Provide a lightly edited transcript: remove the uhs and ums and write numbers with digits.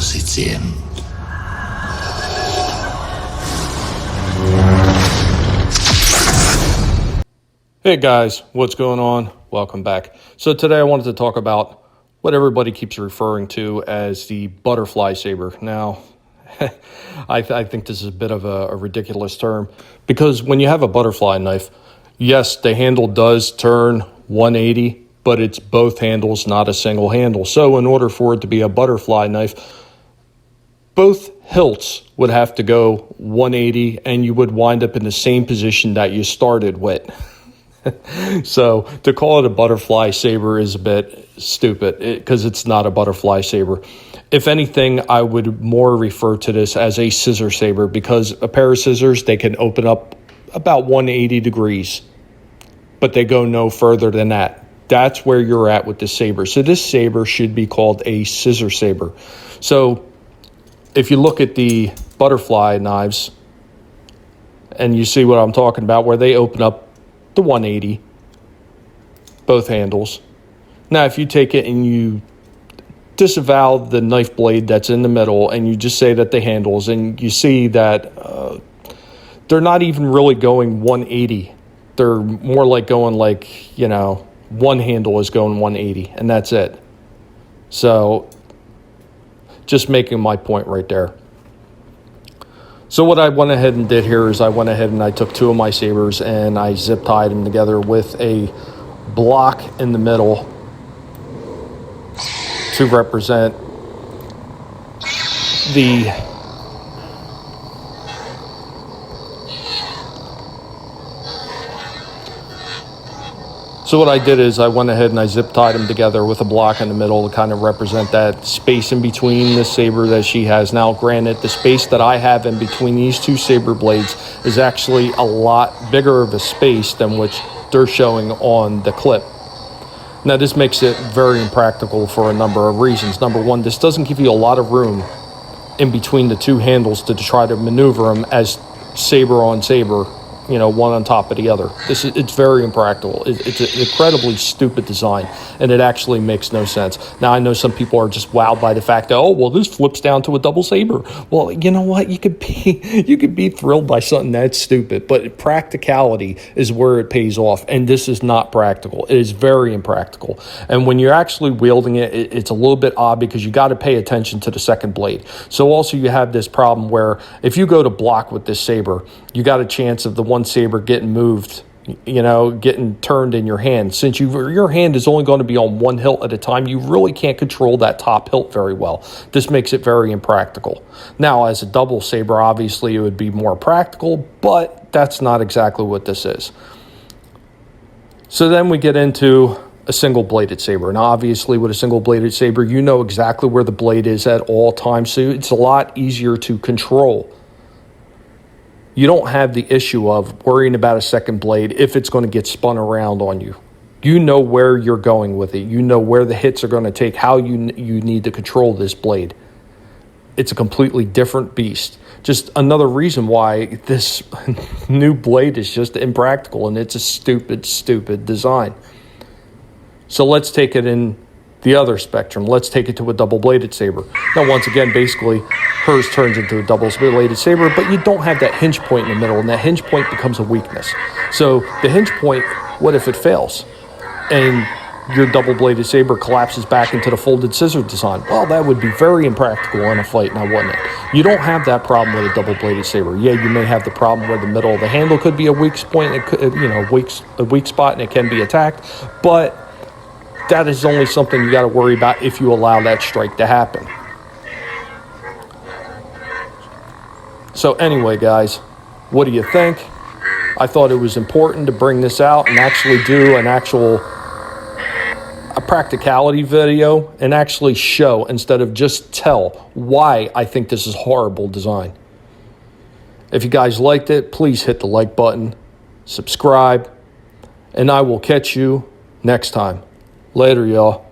позиции. Hey guys, what's going on? Welcome back. So today I wanted to talk about what everybody keeps referring to as the butterfly saber. Now, I think this is a bit of a ridiculous term because when you have a butterfly knife, yes, the handle does turn 180, but it's both handles, not a single handle. So in order for it to be a butterfly knife, both hilts would have to go 180 and you would wind up in the same position that you started with. So to call it a butterfly saber is a bit stupid because it's not a butterfly saber. If anything, I would more refer to this as a scissor saber because a pair of scissors, they can open up about 180 degrees, but they go no further than that. That's where you're at with this saber. So this saber should be called a scissor saber. So if you look at the butterfly knives and you see what I'm talking about, where they open up the 180, both handles. Now, if you take it and you disavow the knife blade that's in the middle and you just say that the handles, and you see that they're not even really going 180. They're more like going like, one handle is going 180 and that's it. So just making my point right there. So what I went ahead and did here is I went ahead and I took two of my sabers and I zip tied them together with a block in the middle to represent the So what I did is I went ahead and I zip tied them together with a block in the middle to kind of represent that space in between the saber that she has. Now, granted, the space that I have in between these two saber blades is actually a lot bigger of a space than which they're showing on the clip. Now, this makes it very impractical for a number of reasons. Number one, this doesn't give you a lot of room in between the two handles to try to maneuver them as saber on saber, one on top of the other. It's very impractical. It's an incredibly stupid design, and it actually makes no sense. Now, I know some people are just wowed by the fact that, this flips down to a double saber. Well, you know what? You could be thrilled by something that's stupid, but practicality is where it pays off, and this is not practical. It is very impractical. And when you're actually wielding it, it's a little bit odd because you got to pay attention to the second blade. So also you have this problem where if you go to block with this saber, you got a chance of the one saber getting moved, getting turned in your hand. Since your hand is only going to be on one hilt at a time, you really can't control that top hilt very well. This makes it very impractical. Now, as a double saber, obviously it would be more practical, but that's not exactly what this is. So then we get into a single-bladed saber. Now, obviously, with a single-bladed saber, you know exactly where the blade is at all times, so it's a lot easier to control. You don't have the issue of worrying about a second blade if it's going to get spun around on you. You know where you're going with it. You know where the hits are going to take, how you need to control this blade. It's a completely different beast. Just another reason why this new blade is just impractical, and it's a stupid, stupid design. So let's take it in the other spectrum. Let's take it to a double-bladed saber. Now, once again, basically, hers turns into a double-bladed saber, but you don't have that hinge point in the middle, and that hinge point becomes a weakness. So the hinge point, what if it fails? And your double-bladed saber collapses back into the folded scissor design. Well, that would be very impractical in a fight, now wouldn't it? You don't have that problem with a double-bladed saber. Yeah, you may have the problem where the middle of the handle could be a weak point, a weak spot, and it can be attacked, but that is only something you got to worry about if you allow that strike to happen. So anyway, guys, what do you think? I thought it was important to bring this out and actually do a practicality video and actually show instead of just tell why I think this is horrible design. If you guys liked it, please hit the like button, subscribe, and I will catch you next time. Later, y'all.